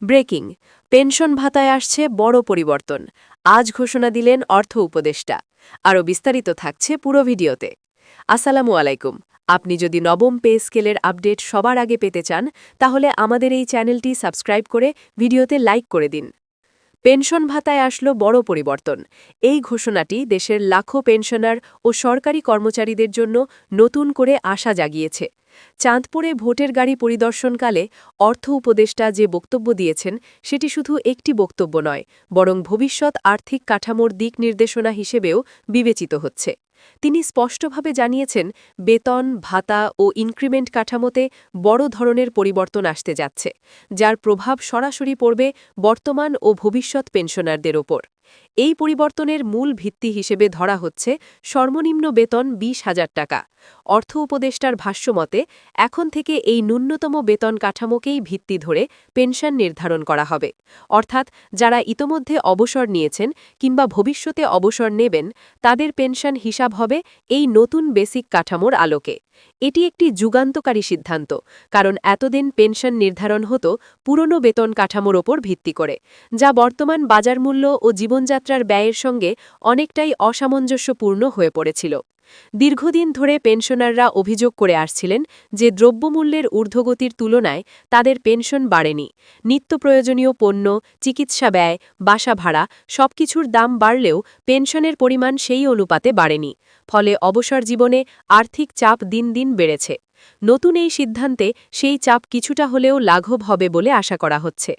Breaking, pension ভাতায় আসছে বড় পরিবর্তন। আজ ঘোষণা দিলেন অর্থ উপদেষ্টা। আরও বিস্তারিত থাকছে পুরো ভিডিওতে। আসসালামু আলাইকুম। আপনি যদি নবম পে স্কেলের আপডেট সবার আগে পেতে চান, তাহলে আমাদের এই চ্যানেলটি সাবস্ক্রাইব করে ভিডিওতে লাইক করে দিন। পেনশন ভাতায় আসলো বড় পরিবর্তন। এই ঘোষণাটি দেশের লাখো পেনশনার ও সরকারি কর্মচারীদের জন্য নতুন করে আশা জাগিয়েছে। চাঁদপুরে ভোটের গাড়ি পরিদর্শনকালে অর্থ উপদেষ্টা যে বক্তব্য দিয়েছেন, সেটি শুধু একটি বক্তব্য নয়, বরং ভবিষ্যৎ আর্থিক কাঠামোর দিক নির্দেশনা হিসেবেও বিবেচিত হচ্ছে। তিনি স্পষ্টভাবে জানিয়েছেন, বেতন, ভাতা ও ইনক্রিমেন্ট কাঠামোতে বড় ধরনের পরিবর্তন আসতে যাচ্ছে, যার প্রভাব সরাসরি পড়বে বর্তমান ও ভবিষ্যৎ পেনশনারদের ওপর। এই পরিবর্তনের মূল ভিত্তি হিসেবে ধরা হচ্ছে সর্বনিম্ন বেতন ২০,০০০ টাকা। অর্থ উপদেষ্টার ভাষ্যমতে, এখন থেকে এই ন্যূনতম বেতন কাঠামোকেই ভিত্তি ধরে পেনশন নির্ধারণ করা হবে। অর্থাৎ যারা ইতোমধ্যে অবসর নিয়েছেন কিংবা ভবিষ্যতে অবসর নেবেন, তাদের পেনশন হিসাব হবে এই নতুন বেসিক কাঠামোর আলোকে। এটি একটি যুগান্তকারী সিদ্ধান্ত, কারণ এতদিন পেনশন নির্ধারণ হতো পুরনো বেতন কাঠামোর ওপর ভিত্তি করে, যা বর্তমান বাজার মূল্য ও জীবনযাত্রার ব্যয়ের সঙ্গে অনেকটাই অসামঞ্জস্যপূর্ণ হয়ে পড়েছিল। দীর্ঘদিন ধরে পেনশনাররা অভিযোগ করে আসছিলেন যে দ্রব্যমূল্যের ঊর্ধ্বগতির তুলনায় তাদের পেনশন বাড়েনি। নিত্য প্রয়োজনীয় পণ্য, চিকিৎসা ব্যয়, বাসা ভাড়া সবকিছুর দাম বাড়লেও পেনশনের পরিমাণ সেই অনুপাতে বাড়েনি। ফলে অবসর জীবনে আর্থিক চাপ দিন দিন বেড়েছে। নতুন এই সিদ্ধান্তে সেই চাপ কিছুটা হলেও লাঘব হবে বলে আশা করা হচ্ছে।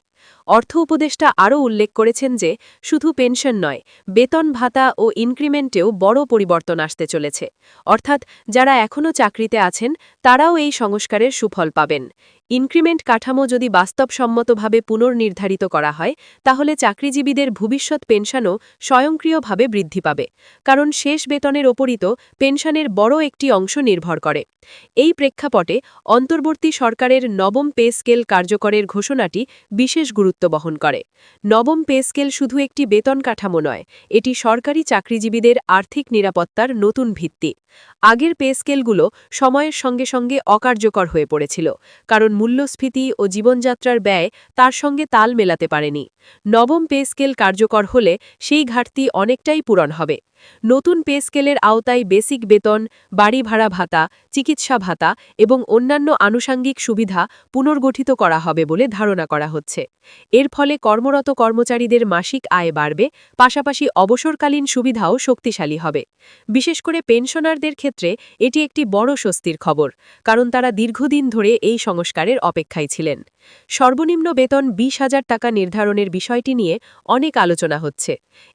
অর্থ উপদেষ্টা আরও উল্লেখ করেছেন যে শুধু পেনশন নয়, বেতন ভাতা ও ইনক্রিমেন্টেও বড় পরিবর্তন আসতে চলেছে। অর্থাৎ যারা এখনও চাকরিতে আছেন, তারাও এই সংস্কারের সুফল পাবেন। ইনক্রিমেন্ট কাঠামো যদি বাস্তবসম্মতভাবে পুনর্নির্ধারিত করা হয়, তাহলে চাকরিজীবীদের ভবিষ্যৎ পেনশনও স্বয়ংক্রিয়ভাবে বৃদ্ধি পাবে, কারণ শেষ বেতনের ওপরই তো পেনশনের বড় একটি অংশ নির্ভর করে। এই প্রেক্ষাপটে অন্তর্বর্তী সরকারের নবম পে স্কেল কার্যকরের ঘোষণাটি বিশেষ গুরুত্ব বহন করে। নবম পে স্কেল শুধু একটি বেতন কাঠামো নয়, এটি সরকারি চাকরিজীবীদের আর্থিক নিরাপত্তার নতুন ভিত্তি। আগের পে স্কেলগুলো সময়ের সঙ্গে সঙ্গে অকার্যকর হয়ে পড়েছিল, কারণ মূল্যস্ফীতি ও জীবনযাত্রার ব্যয় তার সঙ্গে তাল মেলাতে পারেনি। নবম পে স্কেল কার্যকর হলে সেই ঘাটতি অনেকটাই পূরণ হবে। নতুন পে স্কেলের আওতায় বেসিক বেতন, বাড়ি ভাড়া ভাতা, চিকিৎসা ভাতা এবং অন্যান্য আনুষাঙ্গিক সুবিধা পুনর্গঠিত করা হবে বলে ধারণা করা হচ্ছে। এর ফলে কর্মরত কর্মচারীদের মাসিক আয় বাড়বে, পাশাপাশি অবসরকালীন সুবিধাও শক্তিশালী হবে। বিশেষ করে পেনশনারদের ক্ষেত্রে এটি একটি বড় স্বস্তির খবর, কারণ তারা দীর্ঘদিন ধরে এই সংস্কারের অপেক্ষায় ছিলেন। সর্বনিম্ন বেতন ২০,০০০ টাকা নির্ধারণের বিষয়টি নিয়ে অনেক আলোচনা হচ্ছে।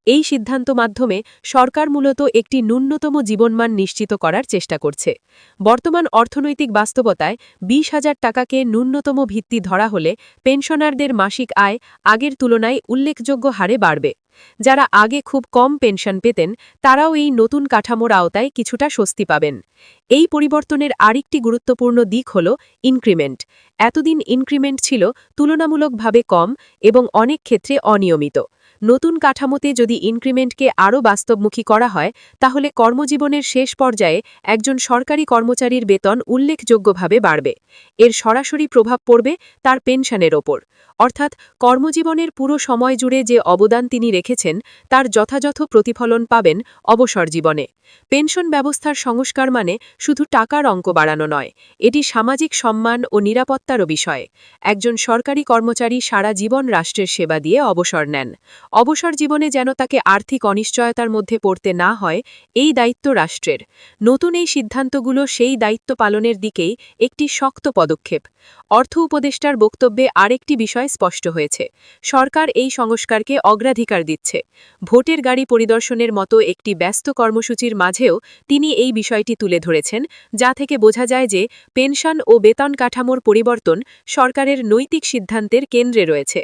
এই সিদ্ধান্ত মাধ্যমে সরকার মূলত একটি ন্যূনতম জীবনমান নিশ্চিত করার চেষ্টা করছে। বর্তমান অর্থনৈতিক বাস্তবতায় ২০,০০০ টাকাকে ন্যূনতম ভিত্তি ধরা হলে পেনশনারদের মাসিক আয় আগের তুলনায় উল্লেখযোগ্য হারে বাড়বে। যারা আগে খুব কম পেনশন পেতেন, তারাও এই নতুন কাঠামোর আওতায় কিছুটা স্বস্তি পাবেন। এই পরিবর্তনের আরেকটি গুরুত্বপূর্ণ দিক হল ইনক্রিমেন্ট। এতদিন ইনক্রিমেন্ট ছিল তুলনামূলকভাবে কম এবং অনেক ক্ষেত্রে অনিয়মিত। নতুন কাঠামোতে যদি ইনক্রিমেন্টকে আরও বাস্তবমুখী করা হয়, তাহলে কর্মজীবনের শেষ পর্যায়ে একজন সরকারি কর্মচারীর বেতন উল্লেখযোগ্যভাবে বাড়বে। এর সরাসরি প্রভাব পড়বে তার পেনশনের ওপর। অর্থাৎ কর্মজীবনের পুরো সময় জুড়ে যে অবদান তিনি রেখেছেন, তার যথাযথ প্রতিফলন পাবেন অবসর জীবনে। পেনশন ব্যবস্থার সংস্কার মানে শুধু টাকার অঙ্ক বাড়ানো নয়, এটি সামাজিক সম্মান ও নিরাপত্তারও বিষয়। একজন সরকারি কর্মচারী সারা জীবন রাষ্ট্রের সেবা দিয়ে অবসর নেন। অবসর জীবনে যেন তাকে আর্থিক অনিশ্চয়তার মধ্যে পড়তে না হয়, এই দায়িত্ব রাষ্ট্রের। নতুন এই সিদ্ধান্তগুলো সেই দায়িত্ব পালনের দিকেই একটি শক্ত পদক্ষেপ। অর্থ উপদেষ্টার বক্তব্যে আরেকটি বিষয় স্পষ্ট হয়েছে, সরকার এই সংস্কারকে অগ্রাধিকার দিচ্ছে। ভোটের গাড়ি পরিদর্শনের মতো একটি ব্যস্ত কর্মসূচির মাঝেও তিনি এই বিষয়টি তুলে ধরেছেন, যা থেকে বোঝা যায় যে পেনশন ও বেতন কাঠামোর পরিবর্তন সরকারের নৈতিক সিদ্ধান্তের কেন্দ্রে রয়েছে।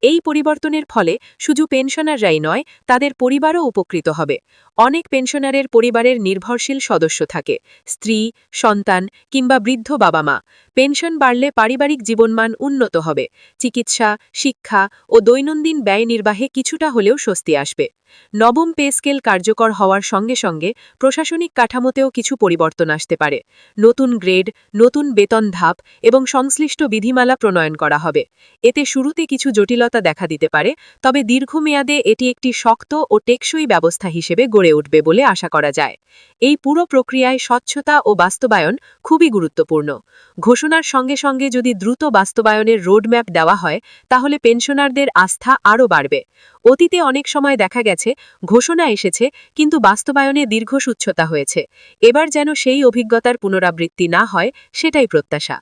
এই পরিবর্তনের ফলে শুধু পেনশনাররাই নয়, তাদের পরিবারও উপকৃত হবে। অনেক পেনশনারের পরিবারের নির্ভরশীল সদস্য থাকে, স্ত্রী, সন্তান কিংবা বৃদ্ধ বাবা মা। পেনশন বাড়লে পারিবারিক জীবনমান উন্নত হবে, চিকিৎসা, শিক্ষা ও দৈনন্দিন ব্যয় নির্বাহে কিছুটা হলেও স্বস্তি আসবে। নবম পে স্কেল কার্যকর হওয়ার সঙ্গে সঙ্গে প্রশাসনিক কাঠামোতেও কিছু পরিবর্তন আসতে পারে। নতুন গ্রেড, নতুন বেতন ধাপ এবং সংশ্লিষ্ট বিধিমালা প্রণয়ন করা হবে। এতে শুরুতে কিছু জটিলতা দেখা দিতে পারে, তবে দীর্ঘমেয়াদে এটি একটি শক্ত ও টেকসই ব্যবস্থা হিসেবে গড়ে উঠবে বলে আশা করা যায়। এই পুরো প্রক্রিয়ায় স্বচ্ছতা ও বাস্তবায়ন খুবই গুরুত্বপূর্ণ। ঘোষণার সঙ্গে সঙ্গে যদি দ্রুত বাস্তবায়নের রোডম্যাপ দেওয়া হয়, তাহলে পেনশনারদের আস্থা আরও বাড়বে। অতীতে অনেক সময় দেখা গেছে ঘোষণা এসেছে কিন্তু বাস্তবায়নে দীর্ঘসূচ্ছতা হয়েছে। এবার যেন সেই অভিজ্ঞতার পুনরাবৃত্তি না হয়, সেটাই প্রত্যাশা।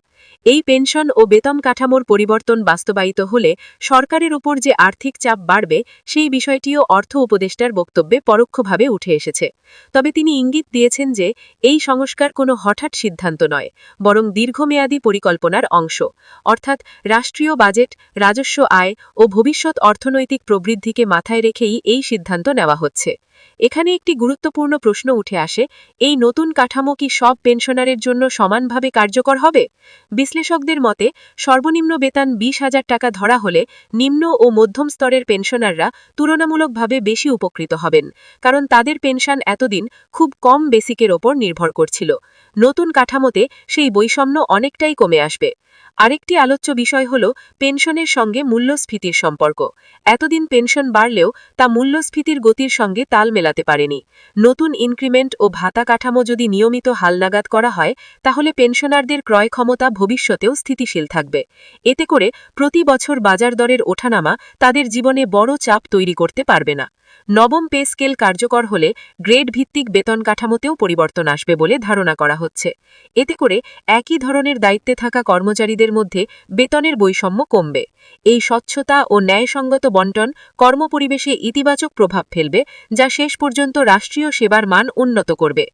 এই পেনশন ও বেতন কাঠামোর পরিবর্তন বাস্তবায়িত হলে সরকারের উপর যে আর্থিক চাপ বাড়বে, সেই বিষয়টিও অর্থ উপদেষ্টার বক্তব্যে পরোক্ষভাবে উঠে এসেছে। তবে তিনি ইঙ্গিত দিয়েছেন যে এই সংস্কার কোনো হঠাৎ সিদ্ধান্ত নয়, বরং দীর্ঘমেয়াদী পরিকল্পনার অংশ। অর্থাৎ রাষ্ট্রীয় বাজেট, রাজস্ব আয় ও ভবিষ্যৎ অর্থনৈতিক প্রবৃদ্ধিকে মাথায় রেখেই এই সিদ্ধান্ত নেওয়া হচ্ছে। এখানে একটি গুরুত্বপূর্ণ প্রশ্ন উঠে আসে, এই নতুন কাঠামো কি সব পেনশনারের জন্য সমানভাবে কার্যকর হবে? বিশ্লেষকদের মতে সর্বনিম্ন বেতন 20,000 টাকা ধরা হলে নিম্ন ও মধ্যম স্তরের পেনশনাররা তুলনামূলকভাবে বেশি উপকৃত হবেন, কারণ তাদের পেনশন এতদিন খুব কম বেসিকের ওপর নির্ভর করছিল। নতুন কাঠামোতে সেই বৈষম্য অনেকটাই কমে আসবে। আরেকটি আলোচ্য বিষয় হল পেনশনের সঙ্গে মূল্যস্ফীতির সম্পর্ক। এতদিন পেনশন বাড়লেও তা মূল্যস্ফীতির গতির সঙ্গে তাল মেলাতে পারেনি। নতুন ইনক্রিমেন্ট ও ভাতা কাঠামো যদি নিয়মিত হালনাগাদ করা হয়, তাহলে পেনশনারদের ক্রয় ক্ষমতা ভবিষ্যতেও স্থিতিশীল থাকবে। এতে করে প্রতি বছর বাজার দরের ওঠানামা তাদের জীবনে বড় চাপ তৈরি করতে পারবে না। নবম পে স্কেল কার্যকর হলে গ্রেড ভিত্তিক বেতন কাঠামোতেও পরিবর্তন আসবে বলে ধারণা করা হচ্ছে। এতে করে একই ধরনের দায়িত্বে থাকা কর্মচারীদের মধ্যে বেতনের বৈষম্য কমবে। এই স্বচ্ছতা ও ন্যায়সঙ্গত বণ্টন কর্মপরিবেশে ইতিবাচক প্রভাব ফেলবে, যা শেষ পর্যন্ত রাষ্ট্রীয় সেবার মান উন্নত করবে।